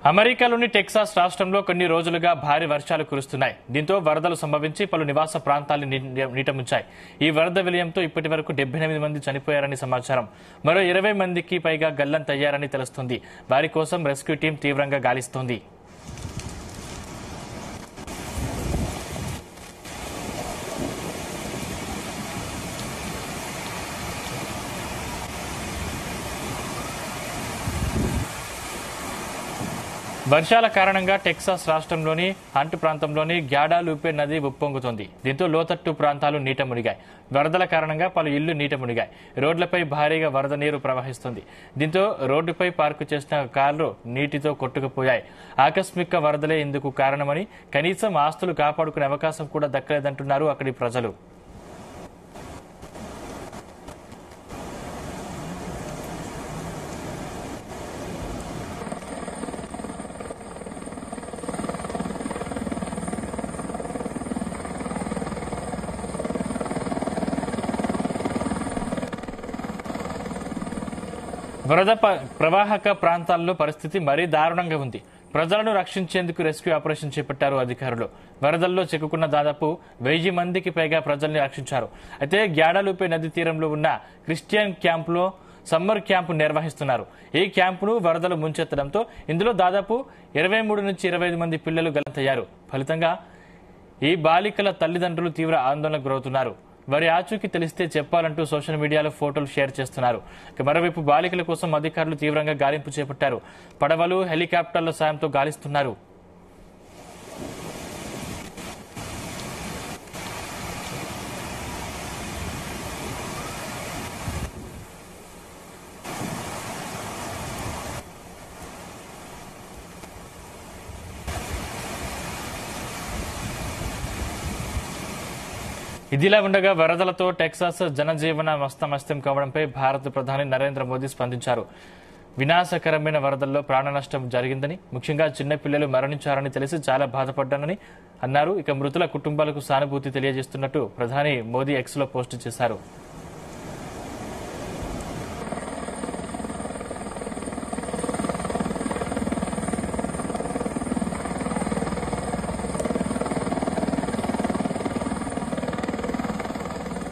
అమెరికాలోని టెక్సాస్ రాష్ట్రంలో కొన్ని రోజులుగా భారీ వర్షాలు కురుస్తున్నాయి. దీంతో వరదలు సంభవించి పలు నివాస ప్రాంతాలను నీటముంచాయి. ఈ వరద విలయంతో ఇప్పటి వరకు 78 మంది చనిపోయారని సమాచారం. మరో 20 మందికి పైగా గల్లంతయ్యారని తెలుస్తోంది. వారి కోసం రెస్క్యూ టీం తీవ్రంగా గాలిస్తోంది. వర్షాల కారణంగా టెక్సాస్ రాష్ట్రంలోని హంట్ ప్రాంతంలోని గ్యాడాలూపే నది ఉప్పొంగుతోంది. దీంతో లోతట్టు ప్రాంతాలు నీట మునిగాయి. వరదల కారణంగా పలు ఇళ్లు నీట మునిగాయి. రోడ్లపై భారీగా వరద నీరు ప్రవహిస్తుంది. దీంతో రోడ్డుపై పార్కు చేసిన కార్లు నీటితో కొట్టుకుపోయాయి. ఆకస్మిక వరదలే ఇందుకు కారణమని, కనీసం ఆస్తులు కాపాడుకునే అవకాశం కూడా దక్కలేదంటున్నారు అక్కడి ప్రజలు. వరద ప్రవాహక ప్రాంతాల్లో పరిస్థితి మరీ దారుణంగా ఉంది. ప్రజలను రక్షించేందుకు రెస్క్యూ ఆపరేషన్ చేపట్టారు అధికారులు. వరదల్లో చిక్కుకున్న దాదాపు 1000 మందికి పైగా ప్రజల్ని రక్షించారు. అయితే గ్యాడాలూపే నది తీరంలో ఉన్న క్రిస్టియన్ క్యాంపులో సమ్మర్ క్యాంపు నిర్వహిస్తున్నారు. ఈ క్యాంపును వరదలు ముంచెత్తడంతో ఇందులో దాదాపు 23 నుంచి 25 మంది పిల్లలు గల్లంతయ్యారు. ఫలితంగా ఈ బాలికల తల్లిదండ్రులు తీవ్ర ఆందోళనకు గురవుతున్నారు. వారి ఆచూకీ తెలిస్తే చెప్పాలంటూ సోషల్ మీడియాలో ఫోటోలు షేర్ చేస్తున్నారు. మరోవైపు బాలికల కోసం అధికారులు తీవ్రంగా గాలింపు చేపట్టారు. పడవలు, హెలికాప్టర్ల సాయంతో గాలిస్తున్నారు. ఇదిలా ఉండగా వరదలతో టెక్సాస్ జనజీవన అస్తమస్తం కావడంపై భారత ప్రధాని నరేంద్ర మోదీ స్పందించారు. వినాశకరమైన వరదల్లో ప్రాణ నష్టం జరిగిందని, ముఖ్యంగా చిన్నపిల్లలు మరణించారని తెలిసి చాలా బాధపడ్డానని అన్నారు. మృతుల కుటుంబాలకు సానుభూతి తెలియజేస్తున్నట్టు ప్రధాని మోదీ ఎక్స్ లో పోస్టు చేశారు.